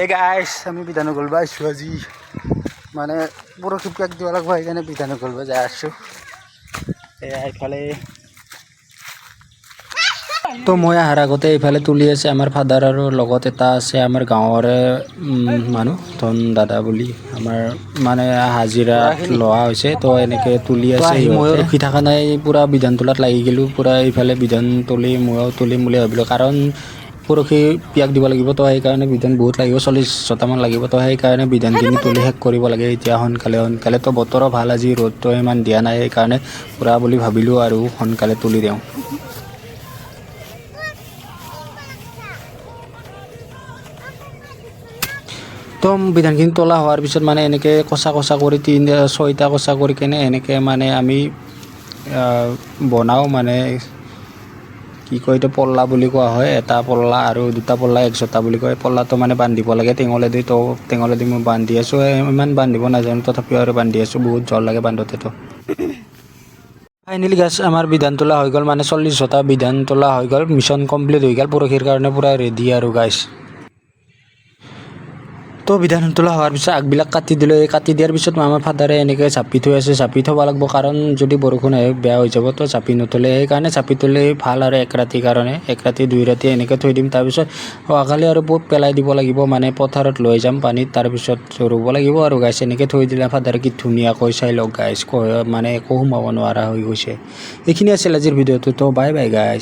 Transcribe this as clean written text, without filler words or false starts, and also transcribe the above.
এই গাইস আমি বিধাননগৰ বা আইছোঁ আজি মানে পৰহি পিয়াক দিব লাগিব সেইকাৰণে বিধাননগৰ বা যাই আছোঁ এইফালে তো মই অহাৰ আগতে এইফালে তুলি আছে আমাৰ ফাদাৰ আৰু লগত এটা আছে আমাৰ গাঁৱৰে মানুহ ধন দাদা বুলি আমাৰ মানে হাজিৰা লোৱা হৈছে তো এনেকৈ তুলি আছে মই ৰখি থকা নাই পূৰা বিধান তোলাত লাগি গ'লোঁ পূৰা এইফালে বিধান তুলি ময়ো তুলিম বুলি ভাবিলোঁ কাৰণ পৰহি পিয়াক দিব লাগিব তো সেইকাৰণে বিধান বহুত লাগিব 40-50টামান লাগিব তো সেইকাৰণে বিধানখিনি তুলি শেষ কৰিব লাগে এতিয়া সোনকালে তো বতৰো ভাল আজি ৰ'দটো ইমান দিয়া নাই সেইকাৰণে পূৰা বুলি ভাবিলোঁ আৰু সোনকালে তুলি দিওঁ তো বিধানখিনি তোলা হোৱাৰ পিছত মানে এনেকৈ কচা কৰি 6টা কচা কৰি কেনে এনেকৈ মানে আমি বনাওঁ মানে কি কয় এইটো পল্লা বুলি কোৱা হয় এটা পল্লা আৰু দুটা পল্লা 100টা বুলি কয় পল্লাটো মানে বান্ধিব লাগে টেঙলেদি তো টেঙলেদি মই বান্ধি আছোঁ ইমান বান্ধিব নাজানো তথাপিও আৰু বান্ধি আছোঁ বহুত জল লাগে বান্ধোতেতো ফাইনেলি গাছ আমাৰ বিধান তোলা হৈ গ'ল মানে 40টা বিধান তোলা হৈ গ'ল মিছন কমপ্লিট হৈ গ'ল পৰহিৰ কাৰণে পূৰা ৰেডি আৰু গাইছ তো বিধান তোলা হোৱাৰ পিছত আগবিলাক কাটি দিলোঁ এই কাটি দিয়াৰ পিছত আমাৰ ফাদাৰে এনেকৈ চাপি থৈ আছে চাপি থ'ব লাগিব কাৰণ যদি বৰষুণ আহে বেয়া হৈ যাব তো চাপি নথ'লে সেইকাৰণে চাপি থ'লে ভাল আৰু এক ৰাতিৰ কাৰণে 1 ৰাতি 2 ৰাতি এনেকৈ থৈ দিম তাৰপিছত অহাকালি আৰু পেলাই দিব লাগিব মানে পথাৰত লৈ যাম পানীত তাৰপিছত ৰুব লাগিব আৰু গাইছ এনেকৈ থৈ দিলে ফাদাৰে কি ধুনীয়াকৈ চাই লওক গাইছ মানে একো সোমাব নোৱাৰা হৈ গৈছে এইখিনি আছিল আজিৰ ভিডিঅ'টো তো বাই বাই গাইছ